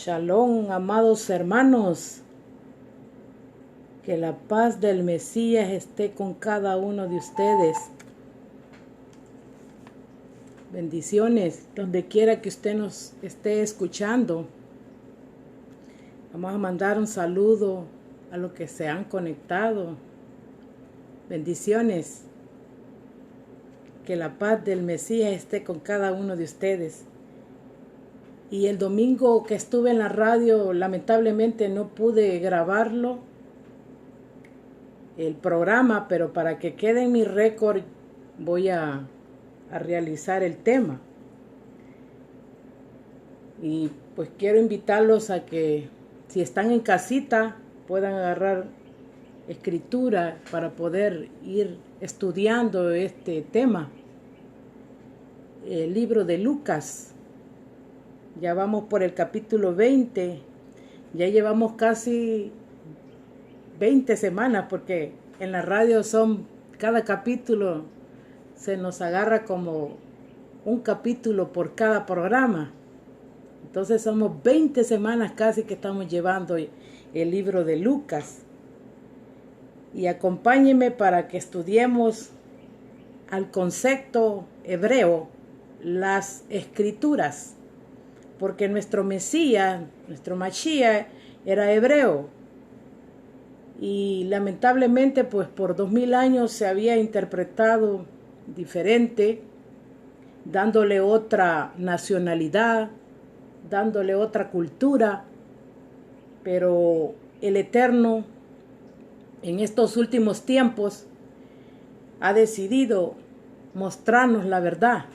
Shalom, amados hermanos. Que la paz del Mesías esté con cada uno de ustedes. Bendiciones, donde quiera que usted nos esté escuchando. Vamos a mandar un saludo a los que se han conectado. Bendiciones. Que la paz del Mesías esté con cada uno de ustedes. Y el domingo que estuve en la radio, lamentablemente no pude grabarlo, el programa, pero para que quede en mi récord voy a realizar el tema. Y pues quiero invitarlos a que si están en casita puedan agarrar escritura para poder ir estudiando este tema. El libro de Lucas. Ya vamos por el capítulo 20. Ya llevamos casi 20 semanas porque en la radio cada capítulo se nos agarra como un capítulo por cada programa. Entonces somos 20 semanas casi que estamos llevando el libro de Lucas. Y acompáñenme para que estudiemos al concepto hebreo, las escrituras, porque nuestro Mesías, nuestro Mashiach, era hebreo. Y lamentablemente, pues por 2000 años se había interpretado diferente, dándole otra nacionalidad, dándole otra cultura, pero el Eterno en estos últimos tiempos ha decidido mostrarnos la verdad.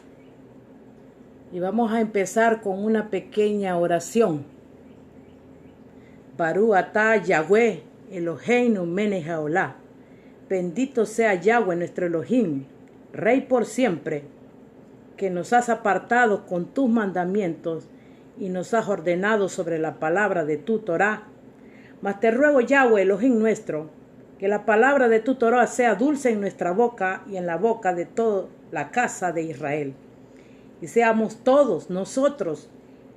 Y vamos a empezar con una pequeña oración. Baruch atah Yahweh Eloheinu melech haolam. Bendito sea Yahweh nuestro Elohim, Rey por siempre, que nos has apartado con tus mandamientos y nos has ordenado sobre la palabra de tu Torah. Mas te ruego, Yahweh Elohim nuestro, que la palabra de tu Torah sea dulce en nuestra boca y en la boca de toda la casa de Israel. Y seamos todos nosotros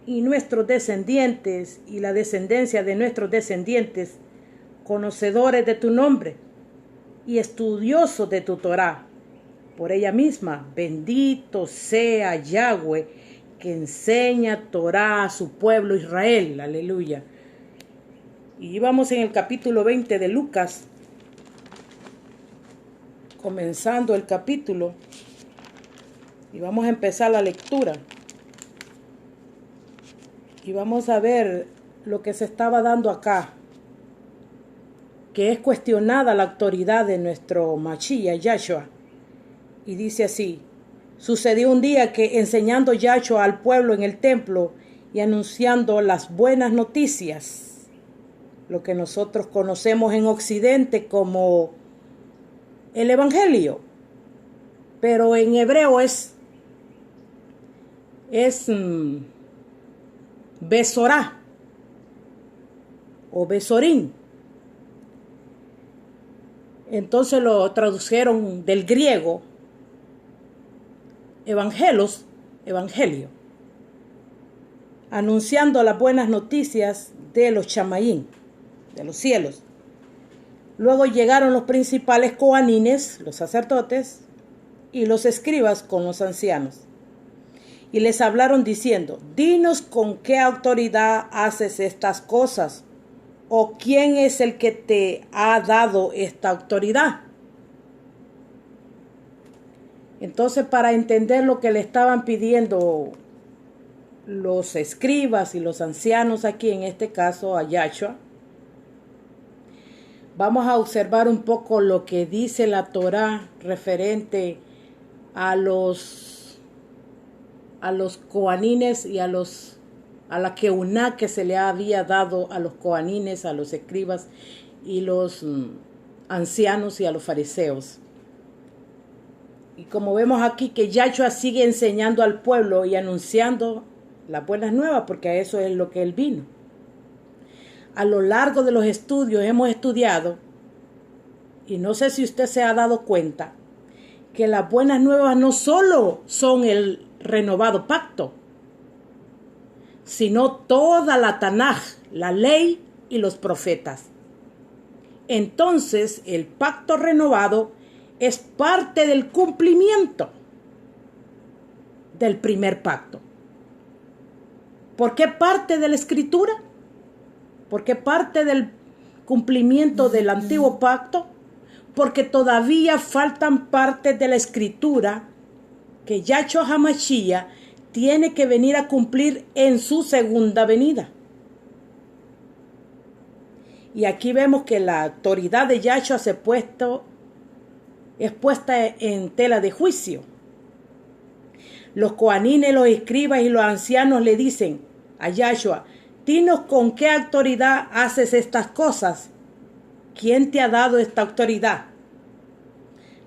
y nuestros descendientes y la descendencia de nuestros descendientes conocedores de tu nombre y estudiosos de tu Torah. Por ella misma, bendito sea Yahweh, que enseña Torah a su pueblo Israel. Aleluya. Y vamos en el capítulo 20 de Lucas, comenzando el capítulo, y vamos a empezar la lectura. Y vamos a ver lo que se estaba dando acá, que es cuestionada la autoridad de nuestro Mashiach, Yahshua. Y dice así: sucedió un día que enseñando Yahshua al pueblo en el templo y anunciando las buenas noticias, lo que nosotros conocemos en Occidente como el Evangelio, pero en hebreo es Besorá o Besorín. Entonces lo tradujeron del griego evangelos, evangelio, anunciando las buenas noticias de los chamaín, de los cielos. Luego llegaron los principales coanines, los sacerdotes, y los escribas con los ancianos. Y les hablaron diciendo: dinos con qué autoridad haces estas cosas, o quién es el que te ha dado esta autoridad. Entonces, para entender lo que le estaban pidiendo los escribas y los ancianos aquí, en este caso a Yahshua, vamos a observar un poco lo que dice la Torá referente a los coanines y a la keuná que se le había dado a los coanines, a los escribas y los ancianos y a los fariseos. Y como vemos aquí que Yahshua sigue enseñando al pueblo y anunciando las buenas nuevas, porque a eso es lo que él vino. A lo largo de los estudios hemos estudiado, y no sé si usted se ha dado cuenta, que las buenas nuevas no solo son el renovado pacto, sino toda la Tanaj, la ley y los profetas. Entonces, el pacto renovado es parte del cumplimiento del primer pacto. ¿Por qué parte de la escritura? ¿Por qué parte del cumplimiento del antiguo pacto? Porque todavía faltan partes de la escritura que Yahshua HaMashiach tiene que venir a cumplir en su segunda venida. Y aquí vemos que la autoridad de Yahshua es puesta en tela de juicio. Los coanines, los escribas y los ancianos le dicen a Yahshua: dinos con qué autoridad haces estas cosas. ¿Quién te ha dado esta autoridad?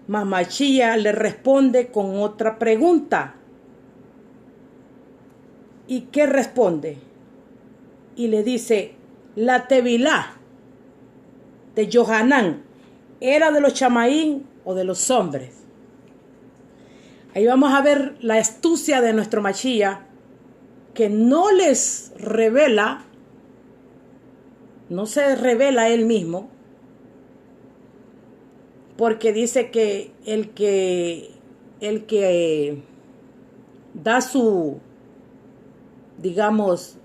Mas Mashiach le responde con otra pregunta. ¿Y qué responde? Y le dice: la Tevilá de Yohanan, ¿era de los chamaín o de los hombres? Ahí vamos a ver la astucia de nuestro Mashiach, que no les revela, no se revela él mismo, porque dice que el que da digamos,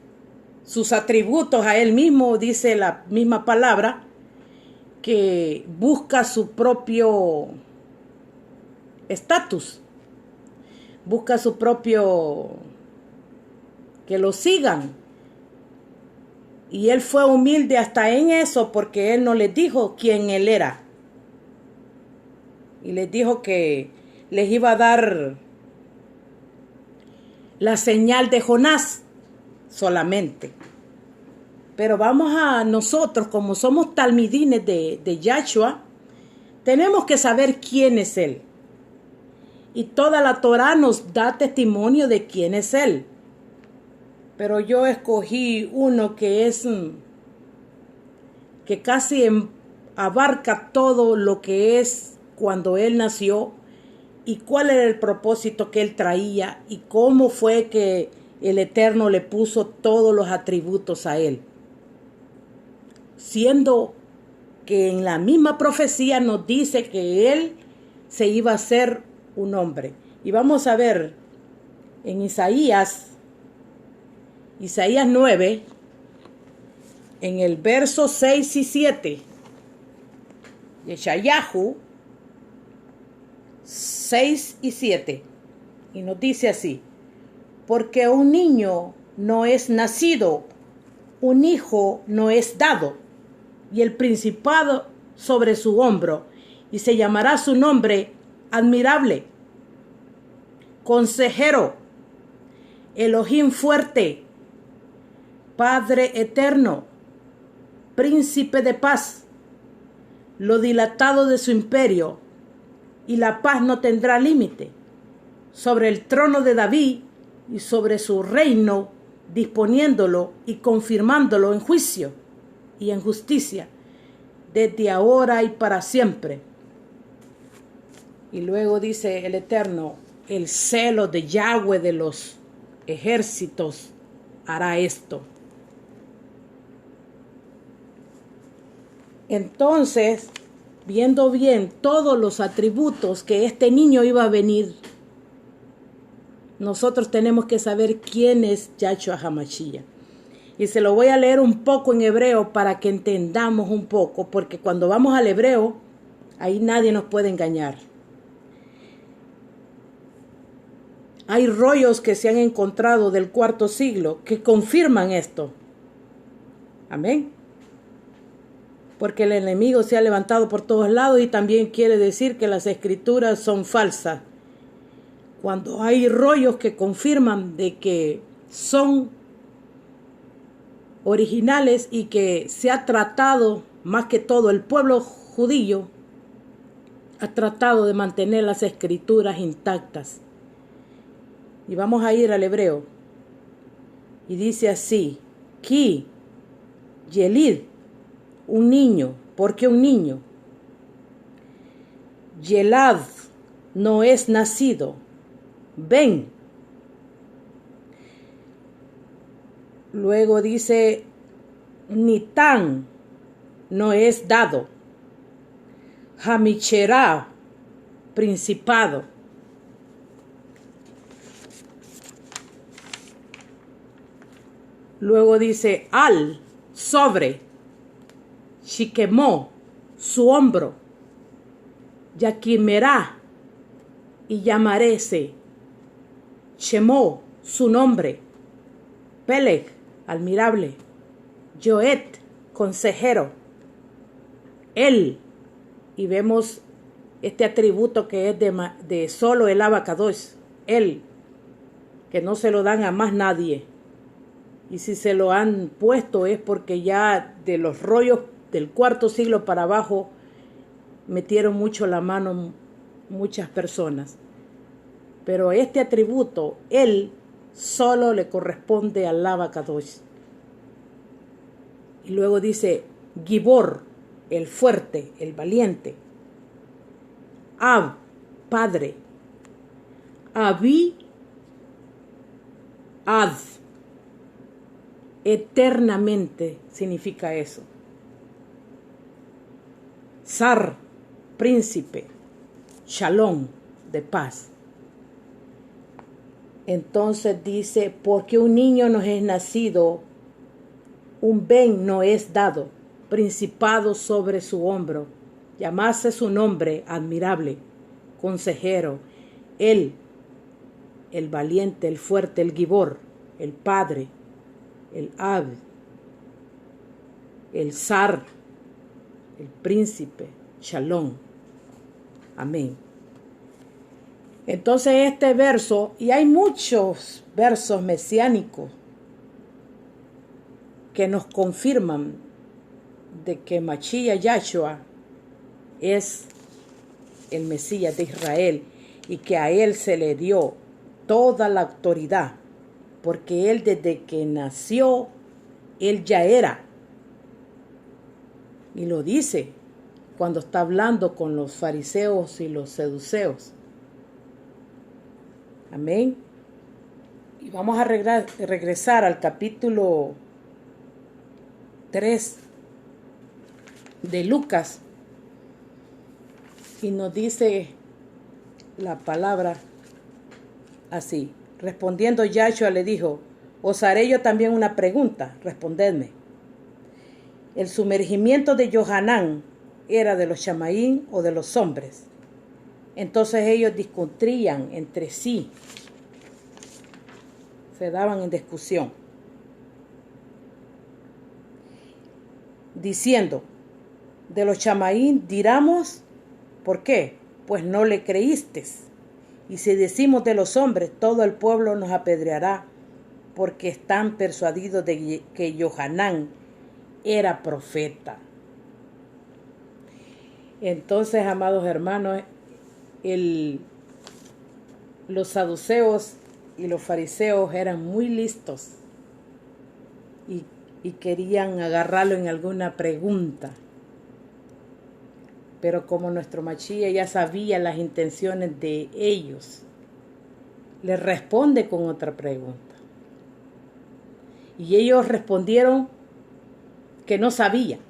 sus atributos a él mismo, dice la misma palabra, que busca su propio estatus, busca su propio, que lo sigan. Y él fue humilde hasta en eso, porque él no les dijo quién él era. Y les dijo que les iba a dar la señal de Jonás solamente. Pero vamos a nosotros, como somos talmidines de Yahshua, tenemos que saber quién es él. Y toda la Torá nos da testimonio de quién es él. Pero yo escogí uno que que casi abarca todo lo que es cuando él nació y cuál era el propósito que él traía y cómo fue que el Eterno le puso todos los atributos a él. Siendo que en la misma profecía nos dice que él se iba a hacer un hombre. Y vamos a ver en Isaías 9, en el verso 6 y 7, de Yeshayahu 6 y 7, y nos dice así: porque un niño no es nacido, un hijo no es dado, y el principado sobre su hombro, y se llamará su nombre admirable, consejero, Elohim fuerte, Padre eterno, príncipe de paz. Lo dilatado de su imperio y la paz no tendrá límite sobre el trono de David y sobre su reino, disponiéndolo y confirmándolo en juicio y en justicia, desde ahora y para siempre. Y luego dice el Eterno: el celo de Yahweh de los ejércitos hará esto. Entonces, viendo bien todos los atributos que este niño iba a venir, nosotros tenemos que saber quién es Yahshua HaMashiach. Y se lo voy a leer un poco en hebreo para que entendamos un poco, porque cuando vamos al hebreo, ahí nadie nos puede engañar. Hay rollos que se han encontrado del cuarto siglo que confirman esto. Amén. Porque el enemigo se ha levantado por todos lados y también quiere decir que las escrituras son falsas. Cuando hay rollos que confirman de que son originales y que se ha tratado, más que todo el pueblo judío, ha tratado de mantener las escrituras intactas. Y vamos a ir al hebreo. Y dice así: Ki, Yelid, un niño. ¿Por qué un niño? Yelad, no es nacido. Ven. Luego dice Nitán, no es dado. Hamicherá, principado. Luego dice al, sobre. Shiquemó, su hombro. Yaquimerá, y llamarese. Shemó, su nombre. Peleg, admirable. Yoet, consejero. Él, y vemos este atributo que es de solo el Abacadosh. Él, que no se lo dan a más nadie. Y si se lo han puesto es porque ya de los rollos del cuarto siglo para abajo metieron mucho la mano muchas personas. Pero este atributo, él, solo le corresponde al Abacadosh. Y luego dice Gibor, el fuerte, el valiente. Ab, padre. Abí ad. Eternamente significa eso. Sar, príncipe. Shalom, de paz. Entonces dice, porque un niño nos es nacido, un ben no es dado, principado sobre su hombro, llamase su nombre admirable, consejero, él, el valiente, el fuerte, el Gibor, el padre, el Ab, el Zar, el príncipe, Shalom. Amén. Entonces este verso, y hay muchos versos mesiánicos que nos confirman de que Mashiach Yahshua es el Mesías de Israel y que a él se le dio toda la autoridad, porque él desde que nació, él ya era. Y lo dice cuando está hablando con los fariseos y los seduceos. Amén. Y vamos a regresar al capítulo 3 de Lucas. Y nos dice la palabra así. Respondiendo Yahshua le dijo, os haré yo también una pregunta, respondedme. ¿El sumergimiento de Yohanan era de los chamaín o de los hombres? Entonces ellos discutían entre sí, se daban en discusión, diciendo, de los chamaín diramos, ¿por qué? Pues no le creísteis. Y si decimos de los hombres, todo el pueblo nos apedreará, porque están persuadidos de que Yohanan era profeta. Entonces, amados hermanos, los saduceos y los fariseos eran muy listos y querían agarrarlo en alguna pregunta. Pero como nuestro Mashiach ya sabía las intenciones de ellos, le responde con otra pregunta. Y ellos respondieron que no sabían.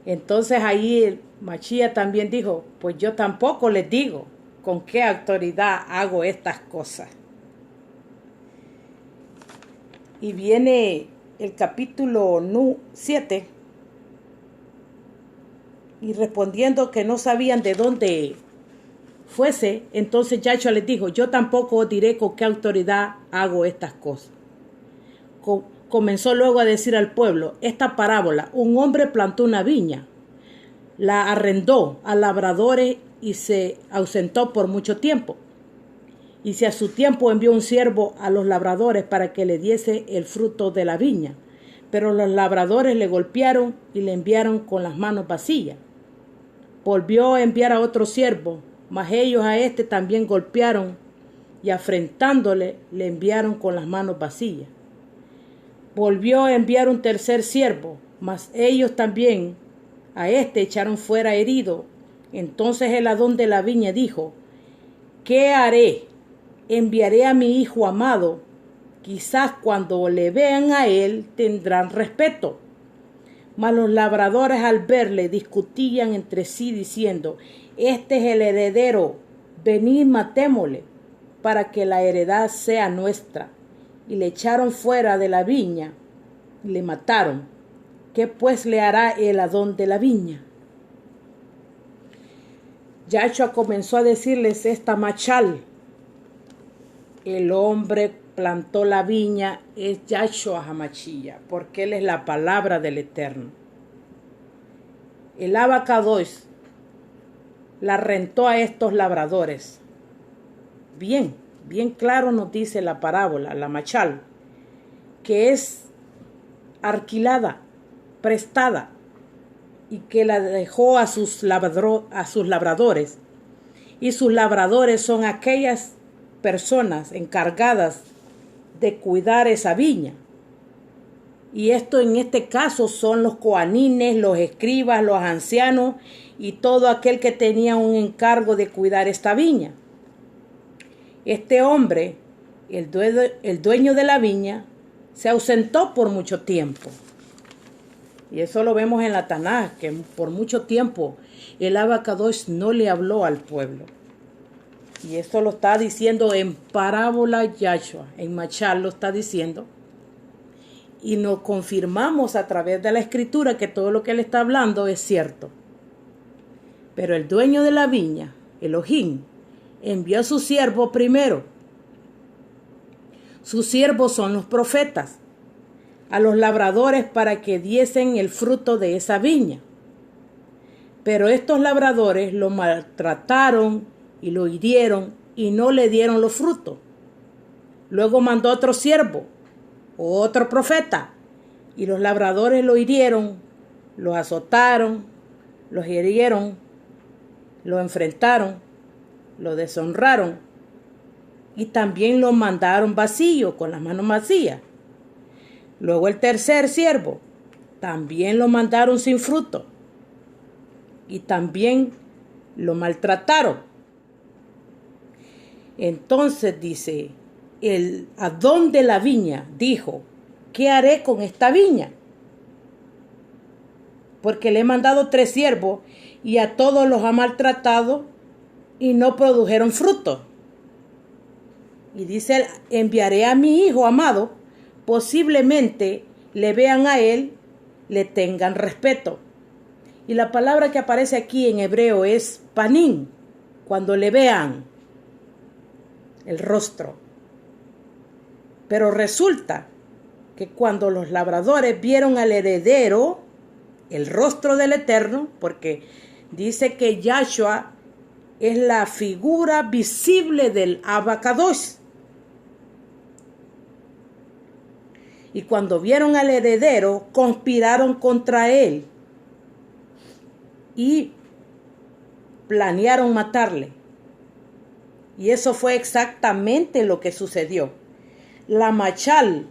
Entonces ahí el Mashiach también dijo, pues yo tampoco les digo con qué autoridad hago estas cosas. Y viene el capítulo 7, y respondiendo que no sabían de dónde fuese, entonces Yahshua les dijo, yo tampoco os diré con qué autoridad hago estas cosas. Comenzó luego a decir al pueblo esta parábola. Un hombre plantó una viña, la arrendó a labradores y se ausentó por mucho tiempo. Y si a su tiempo envió un siervo a los labradores para que le diese el fruto de la viña. Pero los labradores le golpearon y le enviaron con las manos vacías. Volvió a enviar a otro siervo, mas ellos a este también golpearon y afrentándole le enviaron con las manos vacías. Volvió a enviar un tercer siervo, mas ellos también a este echaron fuera herido. Entonces el Adón de la viña dijo, ¿qué haré? Enviaré a mi hijo amado, quizás cuando le vean a él tendrán respeto. Mas los labradores al verle discutían entre sí diciendo, este es el heredero, venid matémosle, para que la heredad sea nuestra. Y le echaron fuera de la viña y le mataron. ¿Qué pues le hará el Adón de la viña? Yahshua comenzó a decirles esta machal. El hombre plantó la viña, es Yahshua HaMashiach, porque él es la palabra del Eterno. El Abacadois la rentó a estos labradores. Bien claro nos dice la parábola, la machal, que es alquilada, prestada, y que la dejó a sus labradores. Y sus labradores son aquellas personas encargadas de cuidar esa viña. Y esto en este caso son los coanines, los escribas, los ancianos y todo aquel que tenía un encargo de cuidar esta viña. Este hombre, el dueño de la viña, se ausentó por mucho tiempo. Y eso lo vemos en la Tanaj, que por mucho tiempo el Abacadosh no le habló al pueblo. Y esto lo está diciendo en parábola Yahshua, en Machal lo está diciendo. Y nos confirmamos a través de la escritura que todo lo que él está hablando es cierto. Pero el dueño de la viña, Elohim, envió a su siervo primero. Sus siervos son los profetas, a los labradores para que diesen el fruto de esa viña. Pero estos labradores lo maltrataron y lo hirieron y no le dieron los frutos. Luego mandó otro siervo, otro profeta, y los labradores lo hirieron, lo azotaron, lo hirieron, lo enfrentaron, lo deshonraron y también lo mandaron vacío, con las manos vacías. Luego el tercer siervo, también lo mandaron sin fruto y también lo maltrataron. Entonces dice, el Adón de la viña dijo, ¿qué haré con esta viña? Porque le he mandado 3 siervos y a todos los ha maltratado y no produjeron fruto. Y dice, enviaré a mi hijo amado, posiblemente le vean a él, le tengan respeto. Y la palabra que aparece aquí en hebreo es panim, cuando le vean el rostro. Pero resulta que cuando los labradores vieron al heredero, el rostro del Eterno, porque dice que Yahshua es la figura visible del Abacadosh. Y cuando vieron al heredero, conspiraron contra él y planearon matarle. Y eso fue exactamente lo que sucedió. La machal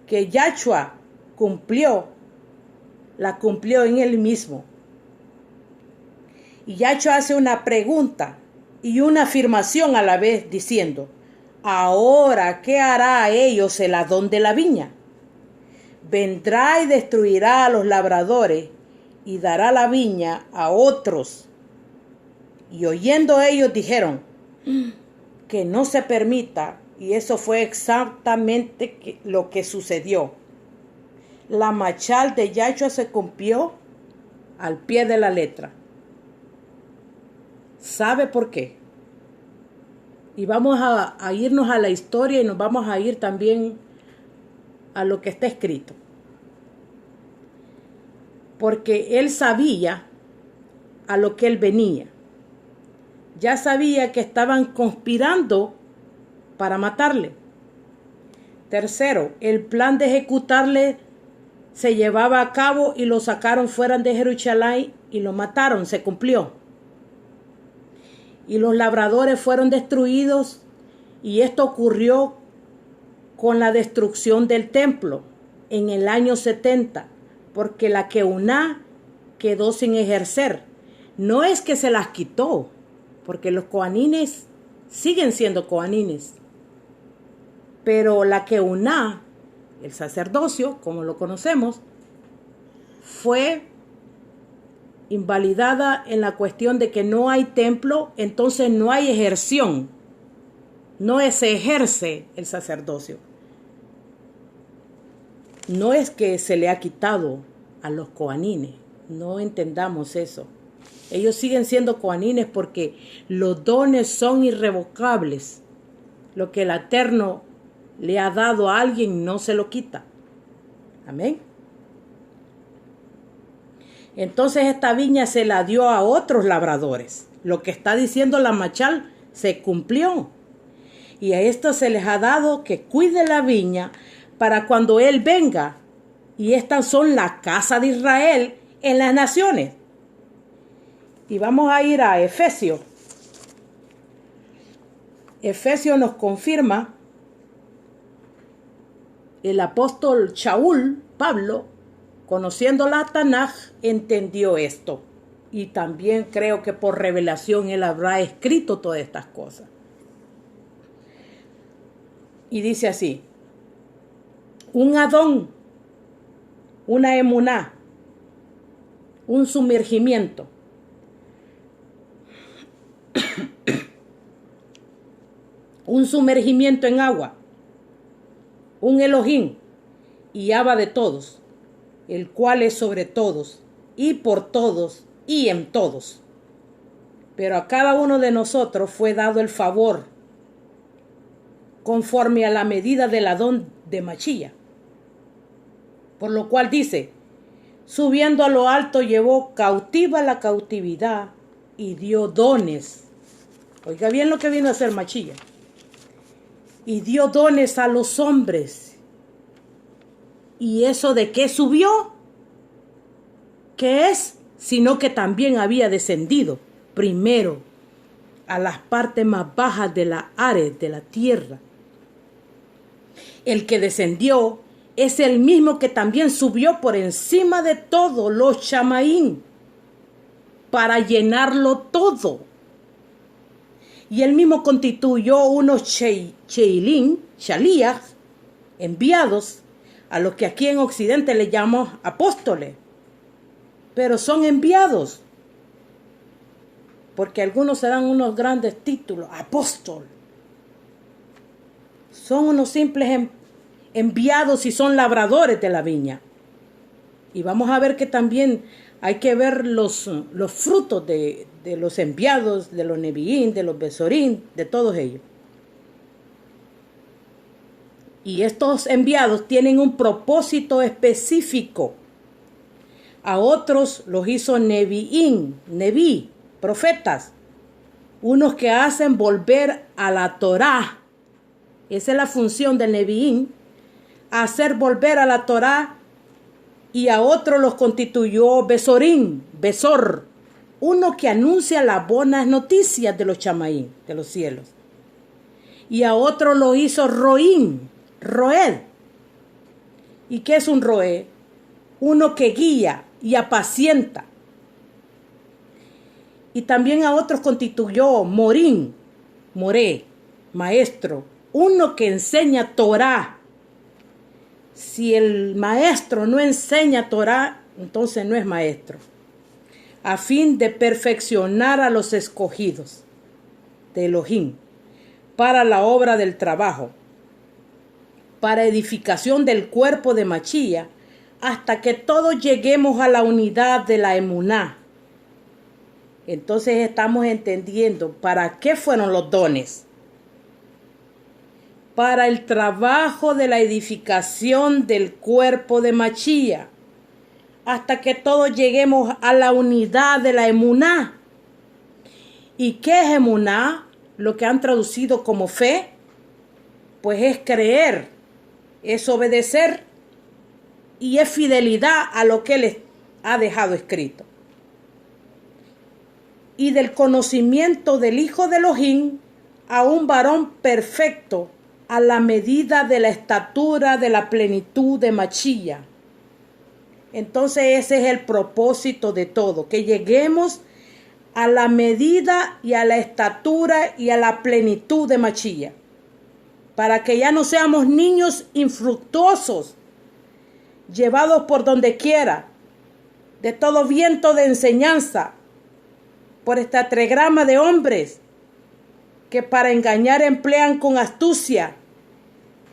que Yahshua cumplió, la cumplió en él mismo. Y Yahshua hace una pregunta y una afirmación a la vez diciendo, ahora, ¿qué hará a ellos el Adón de la viña? Vendrá y destruirá a los labradores y dará la viña a otros. Y oyendo ellos dijeron que no se permita, y eso fue exactamente lo que sucedió. La machal de Yahshua se cumplió al pie de la letra. ¿Sabe por qué? Y vamos a irnos a la historia y nos vamos a ir también a lo que está escrito. Porque él sabía a lo que él venía. Ya sabía que estaban conspirando para matarle. Tercero, el plan de ejecutarle se llevaba a cabo y lo sacaron fuera de Jerusalén y lo mataron, se cumplió. Y los labradores fueron destruidos y esto ocurrió con la destrucción del templo en el año 70, porque la Keuná quedó sin ejercer. No es que se las quitó, porque los coanines siguen siendo coanines, pero la Keuná, el sacerdocio, como lo conocemos, fue invalidada en la cuestión de que no hay templo, entonces no hay ejerción, no se ejerce el sacerdocio. No es que se le ha quitado a los coanines, no entendamos eso. Ellos siguen siendo coanines porque los dones son irrevocables. Lo que el Eterno le ha dado a alguien no se lo quita. Amén. Entonces esta viña se la dio a otros labradores. Lo que está diciendo la machal se cumplió. Y a estos se les ha dado que cuide la viña para cuando Él venga. Y estas son la casa de Israel en las naciones. Y vamos a ir a Efesios. Efesios nos confirma, el apóstol Shaul, Pablo, conociendo la Tanaj, entendió esto. Y también creo que por revelación él habrá escrito todas estas cosas. Y dice así: un Adón, una emuná, un sumergimiento. Un sumergimiento en agua, un Elohim y Abba de todos, el cual es sobre todos y por todos y en todos. Pero a cada uno de nosotros fue dado el favor conforme a la medida del Adón de Machía. Por lo cual dice: subiendo a lo alto llevó cautiva la cautividad y dio dones. Oiga bien lo que vino a hacer Machía. Y dio dones a los hombres. ¿Y eso de qué subió? ¿Qué es? Sino que también había descendido primero a las partes más bajas de la área de la tierra. El que descendió es el mismo que también subió por encima de todo los chamaín para llenarlo todo. Y él mismo constituyó unos sheilín, shalías, enviados, a los que aquí en Occidente le llamamos apóstoles. Pero son enviados, porque algunos se dan unos grandes títulos, apóstol. Son unos simples enviados y son labradores de la viña. Y vamos a ver que también hay que ver los frutos de los enviados, de los neviín, de los besorín, de todos ellos. Y estos enviados tienen un propósito específico. A otros los hizo neviín, neví, profetas. Unos que hacen volver a la Torá. Esa es la función del neviín, hacer volver a la Torá. Y a otros los constituyó besorín, besor, uno que anuncia las buenas noticias de los chamaín, de los cielos. Y a otro lo hizo roín, roed. ¿Y qué es un roed? Uno que guía y apacienta. Y también a otros constituyó morín, moré, maestro, uno que enseña Torá. Si el maestro no enseña Torá, entonces no es maestro. A fin de perfeccionar a los escogidos de Elohim para la obra del trabajo, para edificación del cuerpo de Machía, hasta que todos lleguemos a la unidad de la emuná. Entonces estamos entendiendo para qué fueron los dones. Para el trabajo de la edificación del cuerpo de Machía, hasta que todos lleguemos a la unidad de la emuná. ¿Y qué es emuná? Lo que han traducido como fe, pues es creer, es obedecer y es fidelidad a lo que Él ha dejado escrito. Y del conocimiento del Hijo de Elohim a un varón perfecto, a la medida de la estatura de la plenitud de Machía. Entonces ese es el propósito de todo, que lleguemos a la medida y a la estatura y a la plenitud de Machía, para que ya no seamos niños infructuosos, llevados por donde quiera, de todo viento de enseñanza, por esta tregrama de hombres, que para engañar emplean con astucia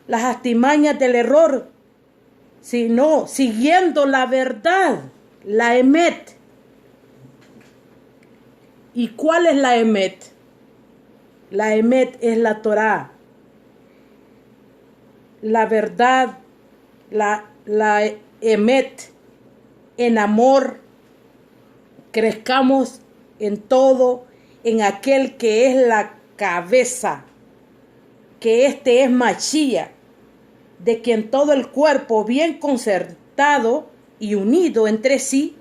las artimañas del error, sino siguiendo la verdad, la emet. ¿Y cuál es la emet? La emet es la Torá. La verdad, la emet, en amor, crezcamos en todo, en aquel que es la cabeza, que es Machía, de quien todo el cuerpo bien concertado y unido entre sí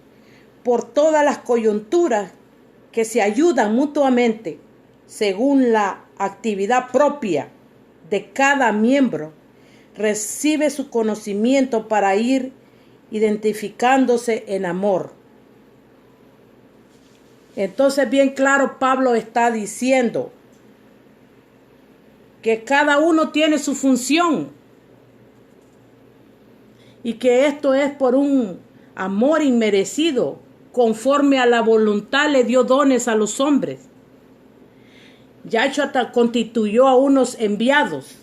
por todas las coyunturas que se ayudan mutuamente según la actividad propia de cada miembro, recibe su conocimiento para ir identificándose en amor. Entonces bien claro Pablo está diciendo que cada uno tiene su función y que esto es por un amor inmerecido, conforme a la voluntad le dio dones a los hombres. Yahshua constituyó a unos enviados,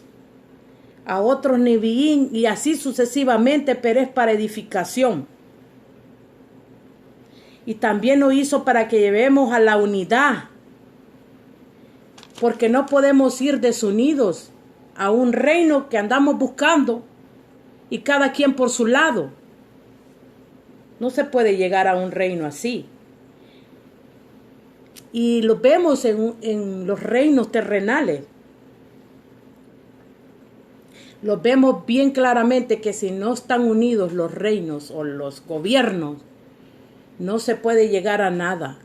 a otros neviín y así sucesivamente, pero es para edificación. Y también lo hizo para que llevemos a la unidad, porque no podemos ir desunidos a un reino que andamos buscando y cada quien por su lado. No se puede llegar a un reino así. Y lo vemos en los reinos terrenales. Lo vemos bien claramente que si no están unidos los reinos o los gobiernos, no se puede llegar a nada.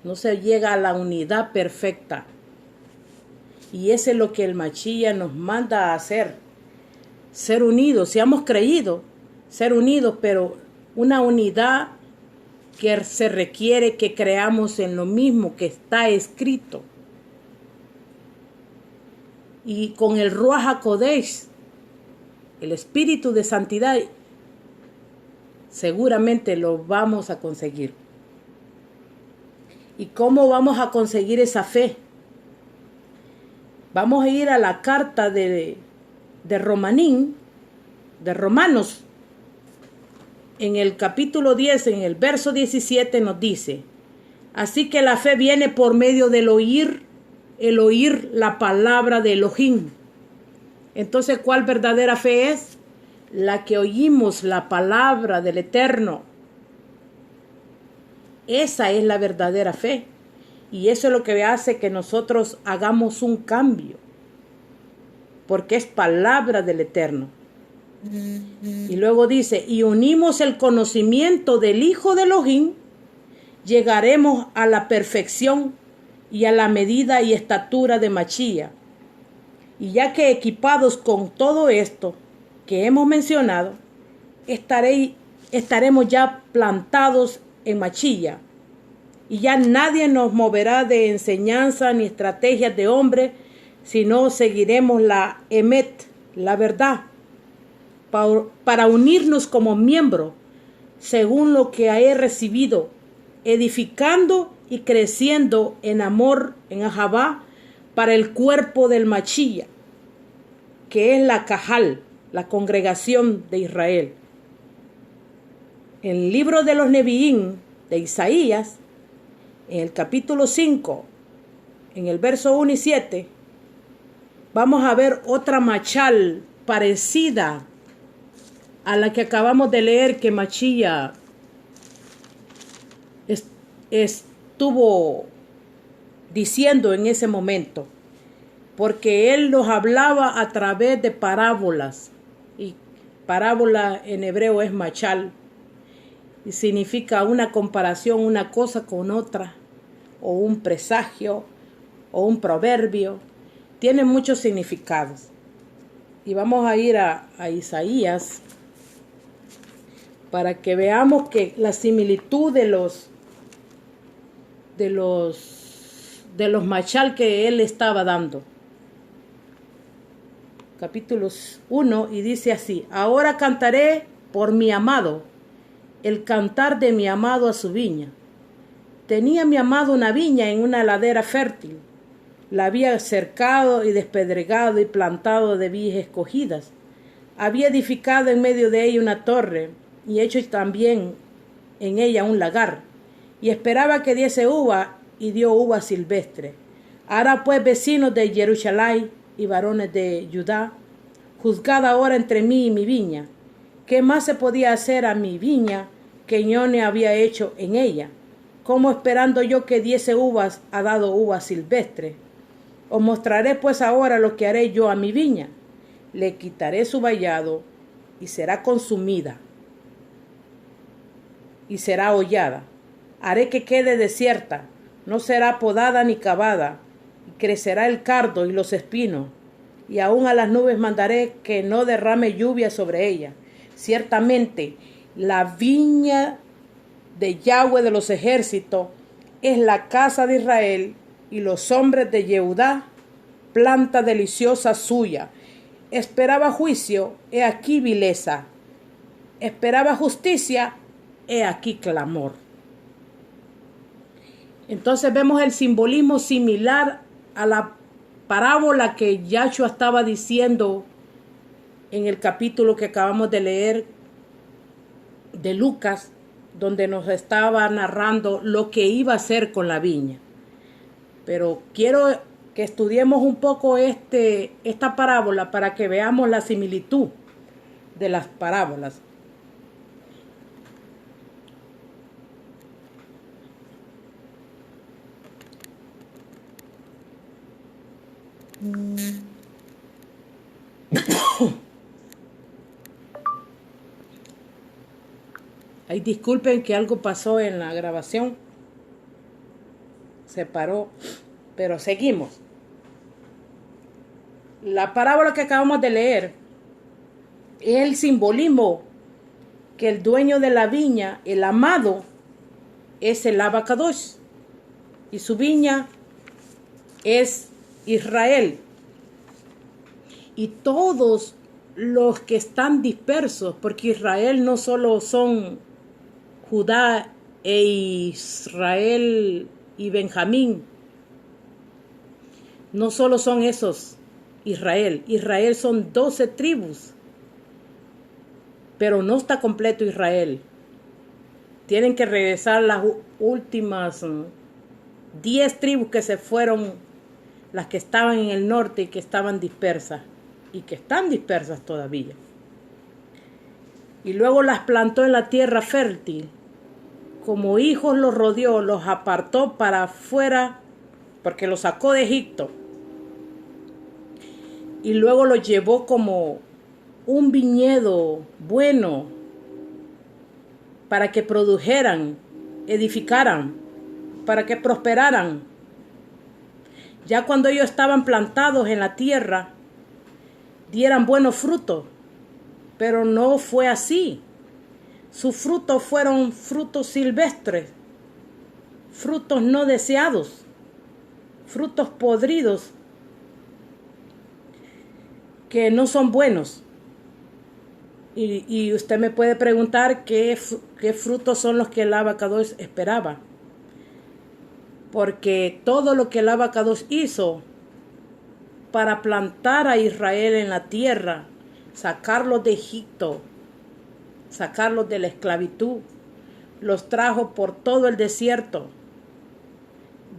No se llega a la unidad perfecta. Y eso es lo que el Mashiach nos manda a hacer. Ser unidos. Si hemos creído, ser unidos, pero una unidad que se requiere que creamos en lo mismo que está escrito. Y con el Ruach HaKodesh, el espíritu de santidad, seguramente lo vamos a conseguir. ¿Y cómo vamos a conseguir esa fe? Vamos a ir a la carta de Romanos. En el capítulo 10, en el verso 17 nos dice: así que la fe viene por medio del oír la palabra de Elohim. Entonces, ¿cuál verdadera fe es? La que oímos la palabra del Eterno. Esa es la verdadera fe. Y eso es lo que hace que nosotros hagamos un cambio. Porque es palabra del Eterno. Y luego dice, y unimos el conocimiento del Hijo de Elohim, llegaremos a la perfección y a la medida y estatura de Mashiach. Y ya que equipados con todo esto que hemos mencionado, estaremos ya plantados en Mashiach. Y ya nadie nos moverá de enseñanza ni estrategias de hombre, sino seguiremos la Emet, la verdad, para unirnos como miembros, según lo que he recibido, edificando y creciendo en amor, en Ahabá, para el cuerpo del Mashiach, que es la Cajal, la congregación de Israel. En el libro de los Neviín de Isaías, en el capítulo 5, en el verso 1 y 7, vamos a ver otra machal parecida a la que acabamos de leer, que Mashiach estuvo diciendo en ese momento, porque él nos hablaba a través de parábolas, y parábola en hebreo es machal, y significa una comparación, una cosa con otra, o un presagio, o un proverbio. Tiene muchos significados. Y vamos a ir a Isaías para que veamos que la similitud de los machal que él estaba dando. Capítulo 1, y dice así: ahora cantaré por mi amado, el cantar de mi amado a su viña. Tenía mi amado una viña en una ladera fértil. La había cercado y despedregado y plantado de vides escogidas. Había edificado en medio de ella una torre y hecho también en ella un lagar. Y esperaba que diese uva, y dio uva silvestre. Ahora pues, vecinos de Jerusalén y varones de Judá, juzgad ahora entre mí y mi viña. ¿Qué más se podía hacer a mi viña que yo no había hecho en ella? ¿Cómo esperando yo que diese uvas ha dado uva silvestre? Os mostraré pues ahora lo que haré yo a mi viña. Le quitaré su vallado y será consumida y será hollada. Haré que quede desierta, no será podada ni cavada, y crecerá el cardo y los espinos, y aún a las nubes mandaré que no derrame lluvia sobre ella. Ciertamente, la viña de Yahweh de los ejércitos es la casa de Israel, y los hombres de Yehudá planta deliciosa suya. Esperaba juicio, he aquí vileza. Esperaba justicia, he aquí clamor. Entonces vemos el simbolismo similar a la parábola que Yahshua estaba diciendo en el capítulo que acabamos de leer de Lucas, donde nos estaba narrando lo que iba a hacer con la viña. Pero quiero que estudiemos un poco esta parábola para que veamos la similitud de las parábolas. Ay, disculpen que algo pasó en la grabación. Se paró, pero seguimos. La parábola que acabamos de leer es el simbolismo que el dueño de la viña, el amado, es el Abacadosh y su viña es Israel. Y todos los que están dispersos, porque Israel no solo son Judá e Israel y Benjamín, no solo son esos Israel. Israel son 12 tribus, pero no está completo Israel. Tienen que regresar las últimas 10 tribus que se fueron, las que estaban en el norte y que estaban dispersas, y que están dispersas todavía. Y luego las plantó en la tierra fértil. Como hijos los rodeó, los apartó para afuera, porque los sacó de Egipto. Y luego los llevó como un viñedo bueno, para que produjeran, edificaran, para que prosperaran. Ya cuando ellos estaban plantados en la tierra, dieran buenos frutos, pero no fue así. Sus frutos fueron frutos silvestres, frutos no deseados, frutos podridos que no son buenos. Y usted me puede preguntar qué frutos son los que el Abacadosh esperaba. Porque todo lo que el Abacadosh hizo para plantar a Israel en la tierra, sacarlos de Egipto, sacarlos de la esclavitud, los trajo por todo el desierto,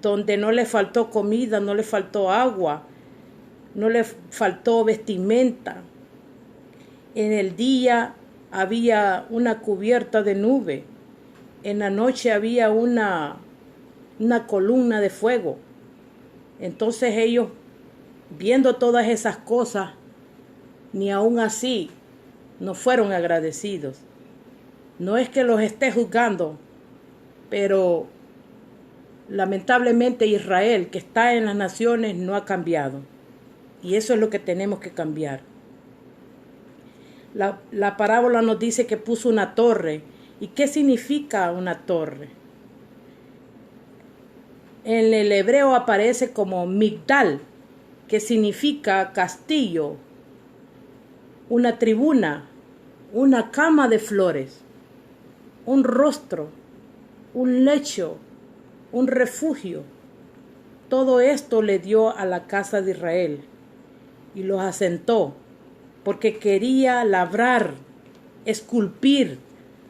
donde no le faltó comida, no le faltó agua, no le faltó vestimenta. En el día había una cubierta de nube, en la noche había una columna de fuego. Entonces ellos, viendo todas esas cosas, ni aún así no fueron agradecidos. No es que los esté juzgando, pero lamentablemente Israel, que está en las naciones, no ha cambiado. Y eso es lo que tenemos que cambiar. La parábola nos dice que puso una torre. ¿Y qué significa una torre? En el hebreo aparece como migdal, que significa castillo, una tribuna, una cama de flores, un rostro, un lecho, un refugio. Todo esto le dio a la casa de Israel y los asentó, porque quería labrar, esculpir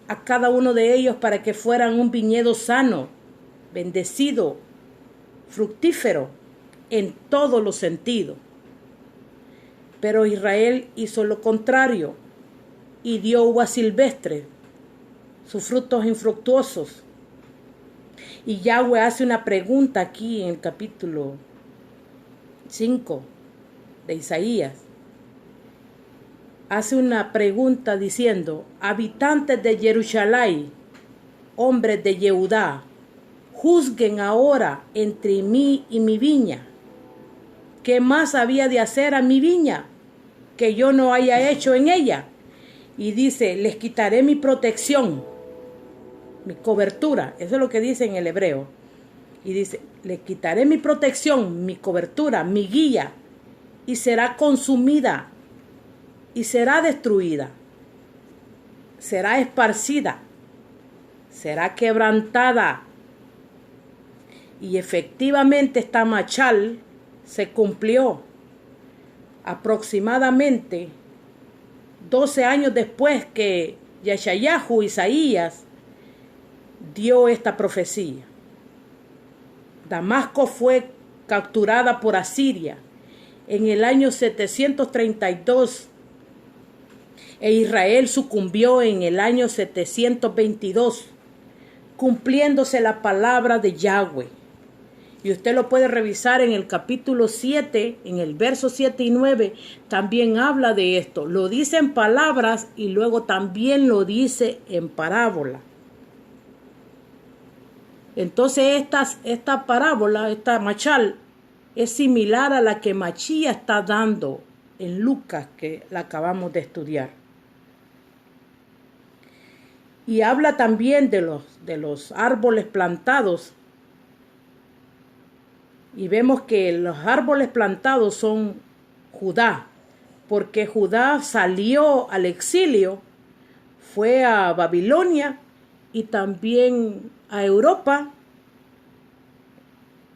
a cada uno de ellos para que fueran un viñedo sano, bendecido, fructífero en todos los sentidos. Pero Israel hizo lo contrario y dio uvas silvestres, sus frutos infructuosos. Y Yahweh hace una pregunta aquí en el capítulo 5 de Isaías. Hace una pregunta diciendo: habitantes de Jerusalén, hombres de Yehudá, juzguen ahora entre mí y mi viña. ¿Qué más había de hacer a mi viña que yo no haya hecho en ella? Y dice: les quitaré mi protección, mi cobertura. Eso es lo que dice en el hebreo. Y dice: les quitaré mi protección, mi cobertura, mi guía, y será consumida y será destruida, será esparcida, será quebrantada. Y efectivamente esta machal se cumplió aproximadamente 12 años después que Yeshayahu, Isaías, dio esta profecía. Damasco fue capturada por Asiria en el año 732 e Israel sucumbió en el año 722, cumpliéndose la palabra de Yahweh. Y usted lo puede revisar en el capítulo 7, en el verso 7 y 9, también habla de esto. Lo dice en palabras y luego también lo dice en parábola. Entonces esta parábola, esta machal, es similar a la que Machía está dando en Lucas, que la acabamos de estudiar. Y habla también de los árboles plantados. Y vemos que los árboles plantados son Judá, porque Judá salió al exilio, fue a Babilonia y también a Europa,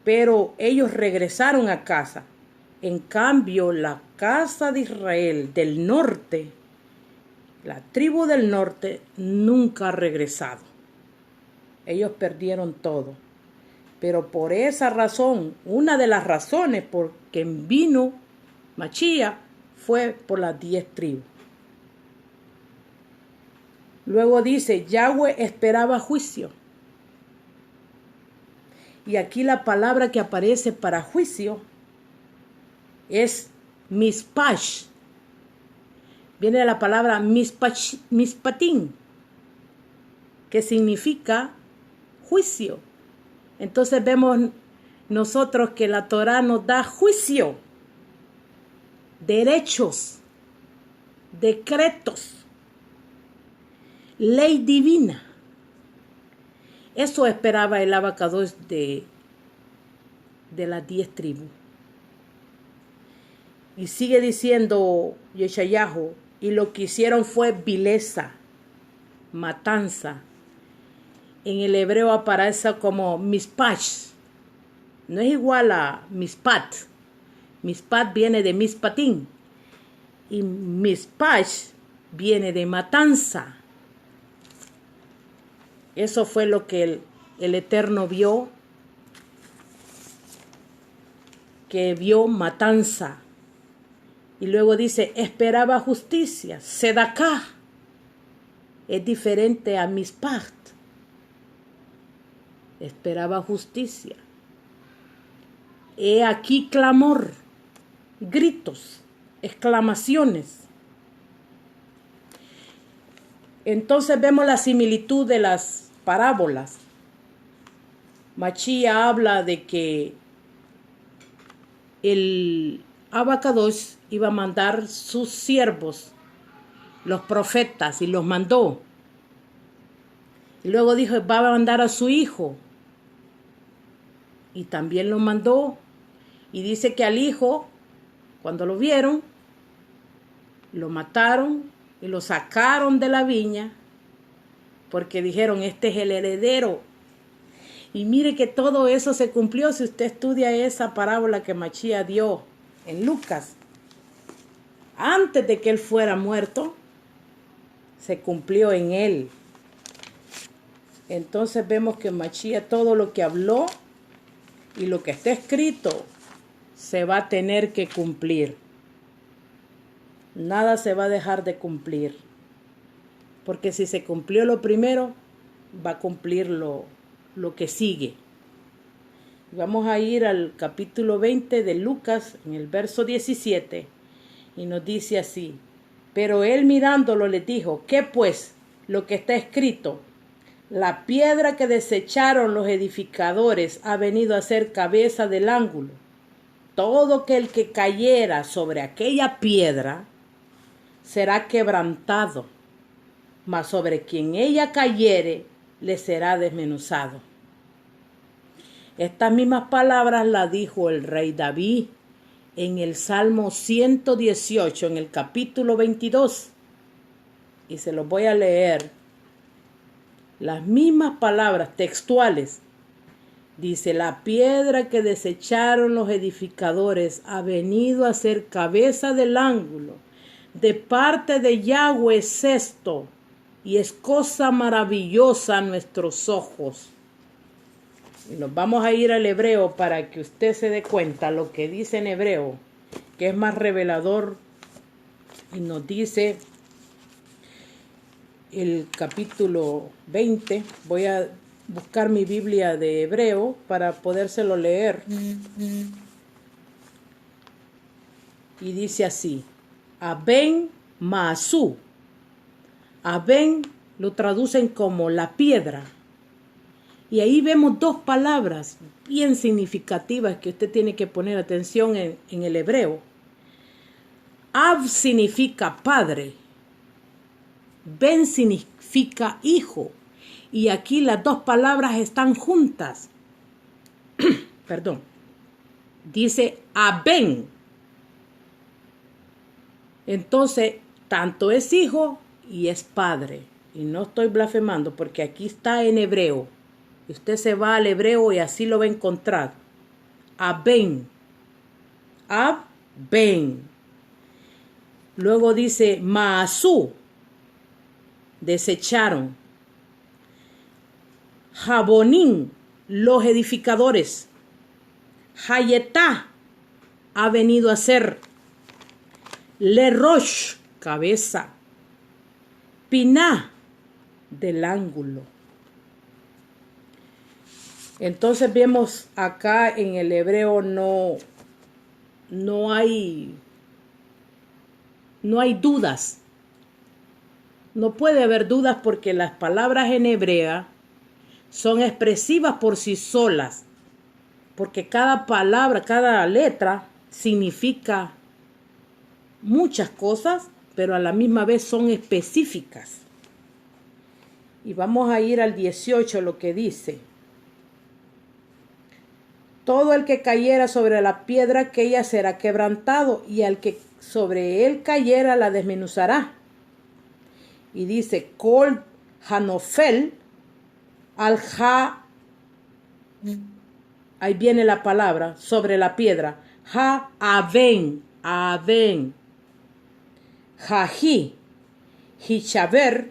pero ellos regresaron a casa. En cambio, la casa de Israel del norte, la tribu del norte, nunca ha regresado. Ellos perdieron todo. Pero por esa razón, una de las razones por que vino Machía fue por las 10 tribus. Luego dice, Yahweh esperaba juicio. Y aquí la palabra que aparece para juicio es mispash. Viene de la palabra mispatín, que significa juicio. Entonces vemos nosotros que la Torá nos da juicio, derechos, decretos, ley divina. Eso esperaba el abacados de las 10 tribus. Y sigue diciendo Yeshayahu, y lo que hicieron fue vileza, matanza. En el hebreo aparece como mispash. No es igual a mispat. Mispat viene de mispatín. Y mispash viene de matanza. Eso fue lo que el Eterno vio. Que vio matanza. Y luego dice, esperaba justicia. Sedaká. Es diferente a mispat. Esperaba justicia. He aquí clamor, gritos, exclamaciones. Entonces vemos la similitud de las parábolas. Machía habla de que el Abacadosh iba a mandar sus siervos, los profetas, y los mandó. Y luego dijo, va a mandar a su hijo. Y también lo mandó. Y dice que al hijo, cuando lo vieron, lo mataron y lo sacaron de la viña, porque dijeron, este es el heredero. Y mire que todo eso se cumplió si usted estudia esa parábola que Machía dio en Lucas. Antes de que él fuera muerto, se cumplió en él. Entonces vemos que Machía todo lo que habló y lo que está escrito se va a tener que cumplir. Nada se va a dejar de cumplir. Porque si se cumplió lo primero, va a cumplir lo que sigue. Vamos a ir al capítulo 20 de Lucas, en el verso 17, y nos dice así. Pero él mirándolo le dijo, ¿qué pues? Lo que está escrito. La piedra que desecharon los edificadores ha venido a ser cabeza del ángulo. Todo el que cayera sobre aquella piedra será quebrantado, mas sobre quien ella cayere le será desmenuzado. Estas mismas palabras las dijo el rey David en el Salmo 118, en el capítulo 22. Y se los voy a leer. Las mismas palabras textuales. Dice, la piedra que desecharon los edificadores ha venido a ser cabeza del ángulo. De parte de Yahweh es esto, y es cosa maravillosa a nuestros ojos. Y nos vamos a ir al hebreo para que usted se dé cuenta lo que dice en hebreo, que es más revelador. Y nos dice el capítulo 20, voy a buscar mi Biblia de hebreo para podérselo leer. Y dice así, Aben Maasú. Aben lo traducen como la piedra. Y ahí vemos dos palabras bien significativas que usted tiene que poner atención en el hebreo. Ab significa padre. Ben significa hijo. Y aquí las dos palabras están juntas. Perdón. Dice Aben. Entonces, tanto es hijo y es padre. Y no estoy blasfemando porque aquí está en hebreo. Usted se va al hebreo y así lo va a encontrar. Aben. Ab-ben. Luego dice Maasú. Desecharon. Jabonín, los edificadores. Hayetá ha venido a ser. Le Rosh, cabeza. Piná, del ángulo. Entonces vemos acá en el hebreo no hay dudas. No puede haber dudas porque las palabras en hebrea son expresivas por sí solas. Porque cada palabra, cada letra significa muchas cosas, pero a la misma vez son específicas. Y vamos a ir al 18, lo que dice. Todo el que cayera sobre la piedra aquella será quebrantado, y al que sobre él cayera la desmenuzará. Y dice, Kol Hanofel al Ha, ahí viene la palabra, sobre la piedra, Ha Aven, Jahi, Hichaber,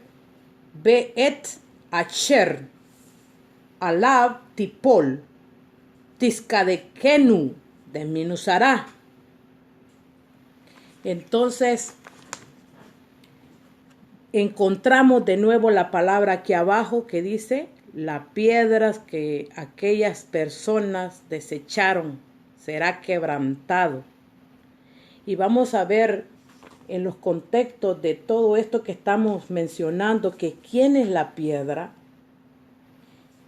Beet Acher, Alab Tipol, Tiscadekenu, desmenuzará. Entonces, encontramos de nuevo la palabra aquí abajo que dice, las piedras que aquellas personas desecharon será quebrantado. Y vamos a ver en los contextos de todo esto que estamos mencionando, que quién es la piedra.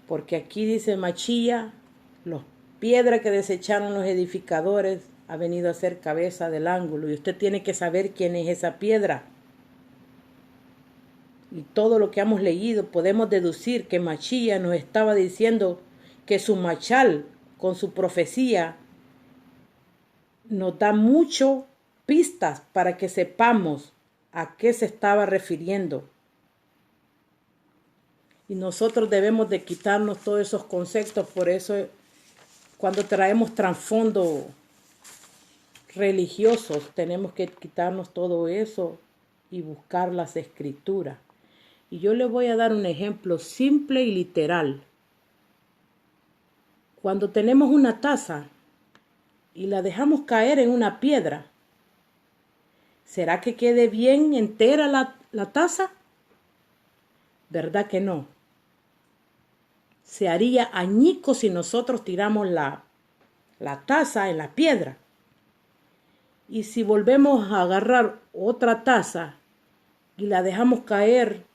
Porque aquí dice Machilla, los piedras que desecharon los edificadores ha venido a ser cabeza del ángulo. Y usted tiene que saber quién es esa piedra. Y todo lo que hemos leído podemos deducir que Machía nos estaba diciendo que su machal con su profecía nos da mucho pistas para que sepamos a qué se estaba refiriendo. Y nosotros debemos de quitarnos todos esos conceptos. Por eso cuando traemos trasfondo religiosos tenemos que quitarnos todo eso y buscar las escrituras. Y yo le voy a dar un ejemplo simple y literal. Cuando tenemos una taza y la dejamos caer en una piedra, ¿será que quede bien entera la taza? ¿Verdad que no? Se haría añicos si nosotros tiramos la taza en la piedra. Y si volvemos a agarrar otra taza y la dejamos caer,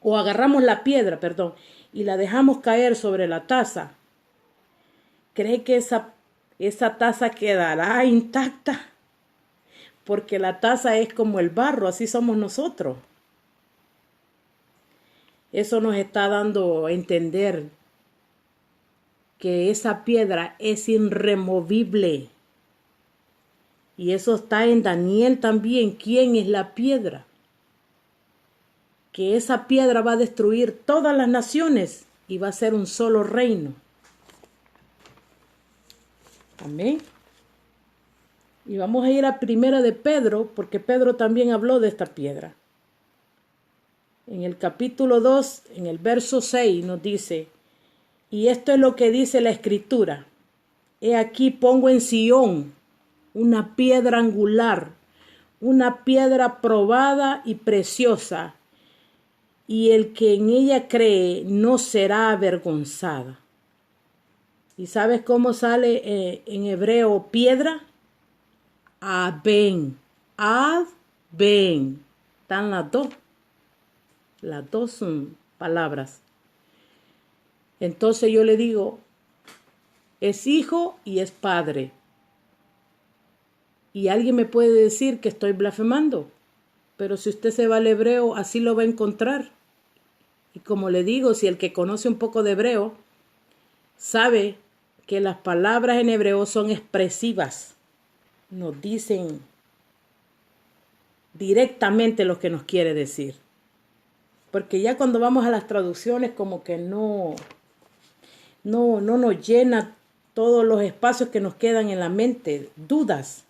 o agarramos la piedra, y la dejamos caer sobre la taza, ¿cree que esa taza quedará intacta? Porque la taza es como el barro, así somos nosotros. Eso nos está dando a entender que esa piedra es irremovible. Y eso está en Daniel también. ¿Quién es la piedra? Que esa piedra va a destruir todas las naciones y va a ser un solo reino. Amén. Y vamos a ir a Primera de Pedro, porque Pedro también habló de esta piedra. En el capítulo 2, en el verso 6, nos dice, y esto es lo que dice la Escritura. He aquí pongo en Sión una piedra angular, una piedra probada y preciosa, y el que en ella cree no será avergonzada. ¿Y sabes cómo sale en hebreo piedra? Aben, Adben. Están las dos son palabras. Entonces yo le digo, es hijo y es padre. Y alguien me puede decir que estoy blasfemando, pero si usted se va al hebreo, así lo va a encontrar. Y como le digo, si el que conoce un poco de hebreo sabe que las palabras en hebreo son expresivas, nos dicen directamente lo que nos quiere decir. Porque ya cuando vamos a las traducciones como que no nos llena todos los espacios que nos quedan en la mente, dudas.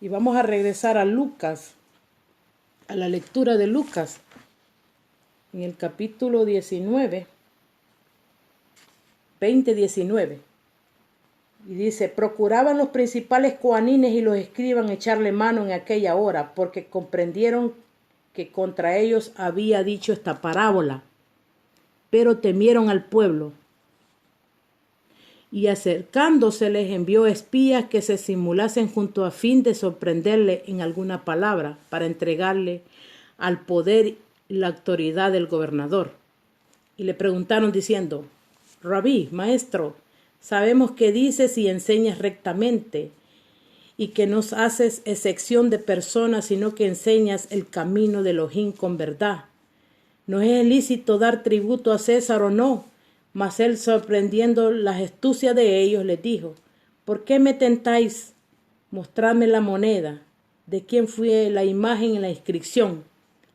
Y vamos a regresar a Lucas, a la lectura de Lucas, en el capítulo 19, 20-19. Y dice, procuraban los principales coanines y los escribas echarle mano en aquella hora, porque comprendieron que contra ellos había dicho esta parábola, pero temieron al pueblo. Y acercándose les envió espías que se simulasen junto a fin de sorprenderle en alguna palabra, para entregarle al poder y la autoridad del gobernador. Y le preguntaron diciendo, Rabí, maestro, sabemos que dices y enseñas rectamente, y que no haces excepción de personas, sino que enseñas el camino de Elohim con verdad. ¿No es lícito dar tributo a César o no? Mas él, sorprendiendo las astucias de ellos, les dijo, ¿por qué me tentáis? Mostradme la moneda. ¿De quién fue la imagen en la inscripción?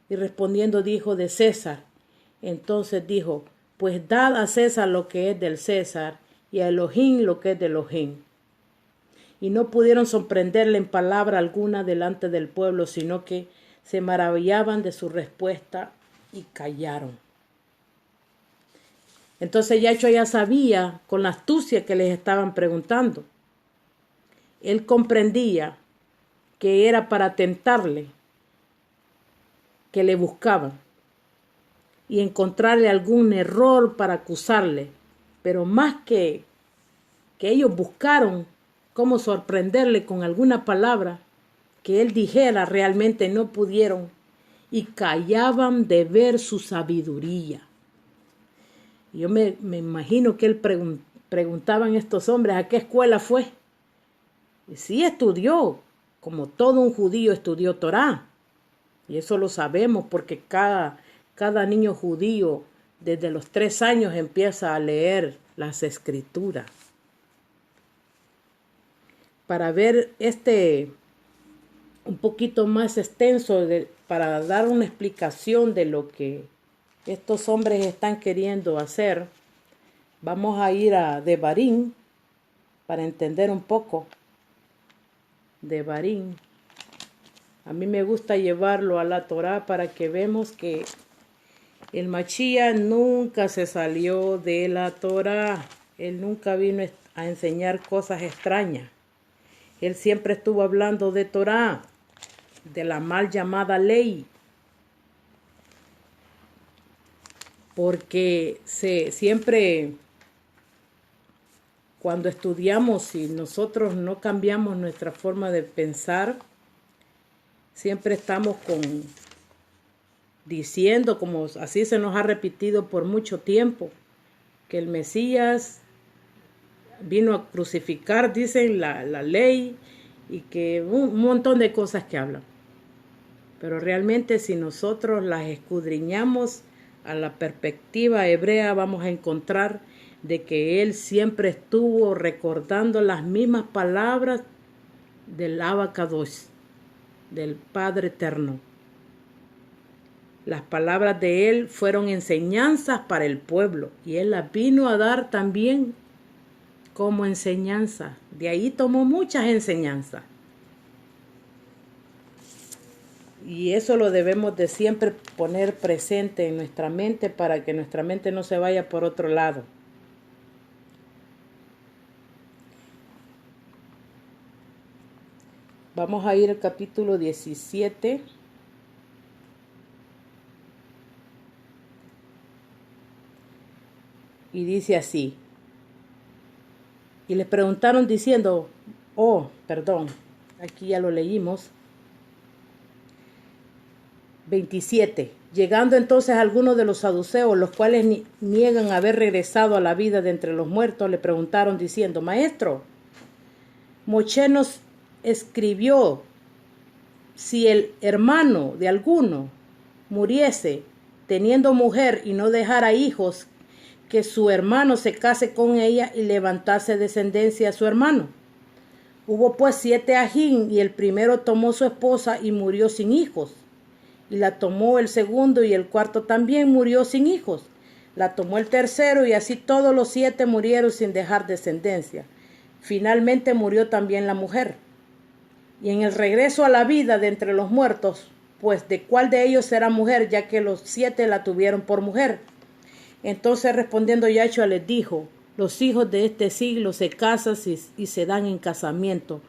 Y respondiendo dijo, de César. Entonces dijo, pues dad a César lo que es del César, y a Elohim lo que es de Elohim. Y no pudieron sorprenderle en palabra alguna delante del pueblo, sino que se maravillaban de su respuesta y callaron. Entonces Yacho ya sabía con la astucia que les estaban preguntando. Él comprendía que era para tentarle, que le buscaban y encontrarle algún error para acusarle. Pero más que ellos buscaron cómo sorprenderle con alguna palabra que él dijera, realmente no pudieron y callaban de ver su sabiduría. Yo me imagino que él preguntaban estos hombres, ¿a qué escuela fue? Y sí estudió, como todo un judío estudió Torá. Y eso lo sabemos porque cada niño judío desde los 3 años empieza a leer las escrituras. Para ver un poquito más extenso, para dar una explicación de lo que estos hombres están queriendo hacer, vamos a ir a Devarim para entender un poco. Devarim. A mí me gusta llevarlo a la Torá para que vemos que el Mashiach nunca se salió de la Torá. Él nunca vino a enseñar cosas extrañas. Él siempre estuvo hablando de Torá, de la mal llamada ley. Porque siempre, cuando estudiamos y nosotros no cambiamos nuestra forma de pensar, siempre estamos diciendo, como así se nos ha repetido por mucho tiempo, que el Mesías vino a crucificar, dicen, la ley, y que un montón de cosas que hablan. Pero realmente si nosotros las escudriñamos a la perspectiva hebrea, vamos a encontrar de que él siempre estuvo recordando las mismas palabras del Abacados, del Padre Eterno. Las palabras de él fueron enseñanzas para el pueblo y él las vino a dar también como enseñanza. De ahí tomó muchas enseñanzas. Y eso lo debemos de siempre poner presente en nuestra mente para que nuestra mente no se vaya por otro lado. Vamos a ir al capítulo 17. Y dice así. Y les preguntaron diciendo, aquí ya lo leímos. 27. Llegando entonces algunos de los saduceos, los cuales niegan haber regresado a la vida de entre los muertos, le preguntaron diciendo, Maestro, Moisés nos escribió, si el hermano de alguno muriese teniendo mujer y no dejara hijos, que su hermano se case con ella y levantase descendencia a su hermano. Hubo pues 7 ajín, y el primero tomó su esposa y murió sin hijos. Y la tomó el segundo, y el cuarto también murió sin hijos. La tomó el tercero, y así todos los 7 murieron sin dejar descendencia. Finalmente murió también la mujer. Y en el regreso a la vida de entre los muertos, pues de cuál de ellos será mujer, ya que los 7 la tuvieron por mujer. Entonces respondiendo Yahshua les dijo, los hijos de este siglo se casan y se dan en casamiento,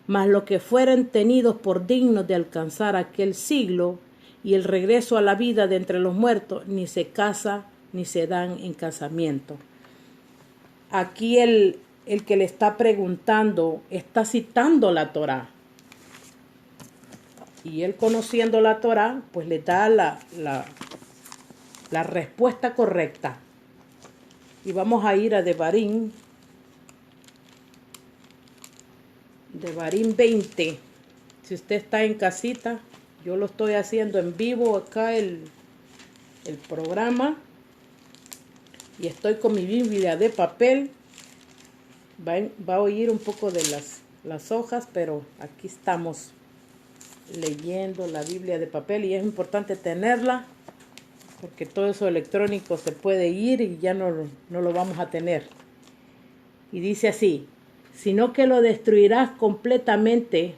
mas los que fueren tenidos por dignos de alcanzar aquel siglo y el regreso a la vida de entre los muertos, ni se casa ni se dan en casamiento. Aquí el que le está preguntando está citando la Torá. Y él, conociendo la Torá, pues le da la respuesta correcta. Y vamos a ir a Devarim 20. Si usted está en casita, yo lo estoy haciendo en vivo acá el programa. Y estoy con mi Biblia de papel. Va a oír un poco de las hojas, pero aquí estamos leyendo la Biblia de papel y es importante tenerla porque todo eso electrónico se puede ir y ya no lo vamos a tener. Y dice así, sino que lo destruirás completamente.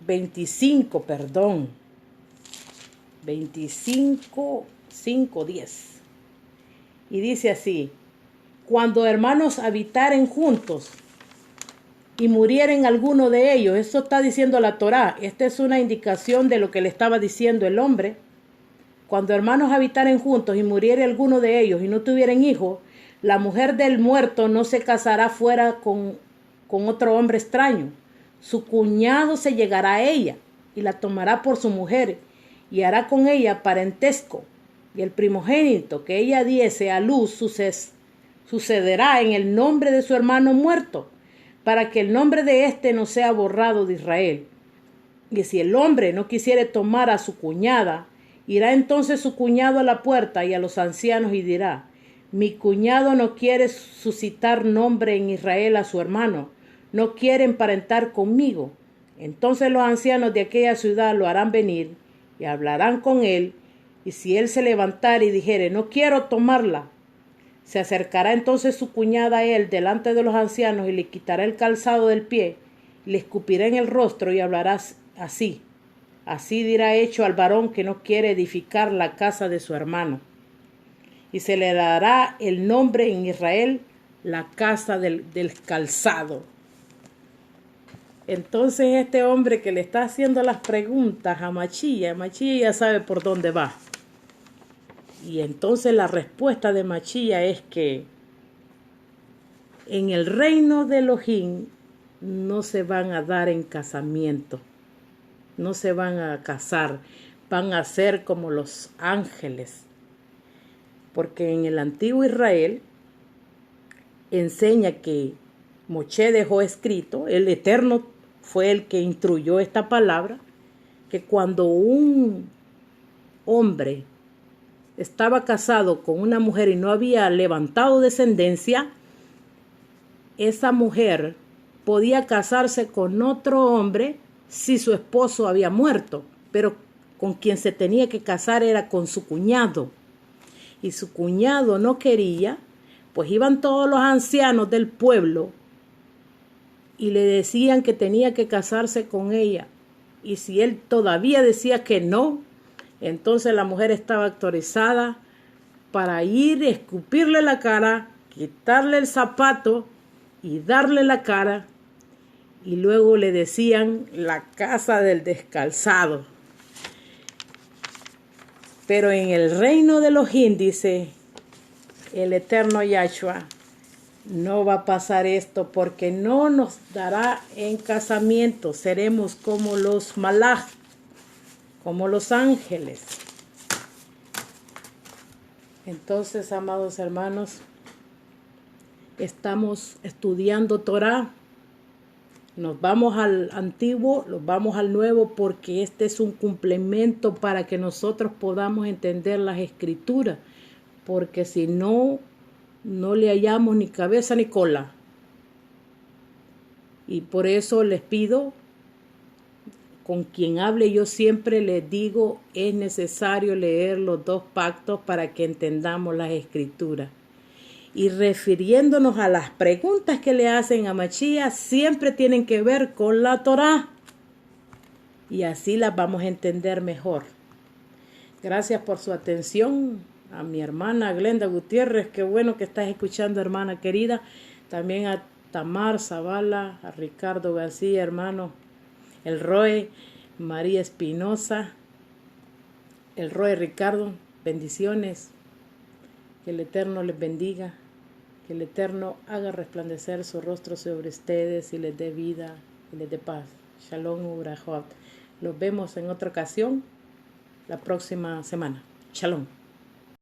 25, 5:10. Y dice así, cuando hermanos habitaren juntos y murieren alguno de ellos, eso está diciendo la Torá, esta es una indicación de lo que le estaba diciendo el hombre. Cuando hermanos habitaren juntos y muriere alguno de ellos y no tuvieren hijos, la mujer del muerto no se casará fuera con otro hombre extraño. Su cuñado se llegará a ella y la tomará por su mujer y hará con ella parentesco. Y el primogénito que ella diese a luz sucederá en el nombre de su hermano muerto, para que el nombre de éste no sea borrado de Israel. Y si el hombre no quisiere tomar a su cuñada, irá entonces su cuñado a la puerta y a los ancianos y dirá, mi cuñado no quiere suscitar nombre en Israel a su hermano, no quiere emparentar conmigo. Entonces los ancianos de aquella ciudad lo harán venir y hablarán con él, y si él se levantare y dijere, no quiero tomarla, se acercará entonces su cuñada a él delante de los ancianos y le quitará el calzado del pie, y le escupirá en el rostro y hablará así. Así dirá hecho al varón que no quiere edificar la casa de su hermano. Y se le dará el nombre en Israel, la casa del calzado. Entonces este hombre que le está haciendo las preguntas a Machía ya sabe por dónde va. Y entonces la respuesta de Machía es que en el reino de Elohim no se van a dar en casamiento, no se van a casar, van a ser como los ángeles. Porque en el antiguo Israel enseña que Moshe dejó escrito, el Eterno fue el que instruyó esta palabra, que cuando un hombre estaba casado con una mujer y no había levantado descendencia, esa mujer podía casarse con otro hombre si su esposo había muerto, pero con quien se tenía que casar era con su cuñado. Y su cuñado no quería, pues iban todos los ancianos del pueblo y le decían que tenía que casarse con ella. Y si él todavía decía que no, entonces la mujer estaba autorizada para ir, escupirle la cara, quitarle el zapato y darle la cara. Y luego le decían la casa del descalzado. Pero en el reino de los índices, el eterno Yahshua no va a pasar esto, porque no nos dará en casamiento. Seremos como los malaj, como los ángeles. Entonces, amados hermanos, estamos estudiando Torah. Nos vamos al antiguo, nos vamos al nuevo, porque este es un complemento para que nosotros podamos entender las escrituras, porque si no, no le hallamos ni cabeza ni cola. Y por eso les pido, con quien hable yo siempre les digo, es necesario leer los dos pactos para que entendamos las escrituras. Y refiriéndonos a las preguntas que le hacen a Mashiach, siempre tienen que ver con la Torá. Y así las vamos a entender mejor. Gracias por su atención. A mi hermana Glenda Gutiérrez, qué bueno que estás escuchando, hermana querida. También a Tamar Zavala, a Ricardo García, hermano. El Roe, María Espinosa. El Roe Ricardo, bendiciones. Que el Eterno les bendiga. Que el Eterno haga resplandecer su rostro sobre ustedes y les dé vida y les dé paz. Shalom Ubrahot. Los vemos en otra ocasión la próxima semana. Shalom.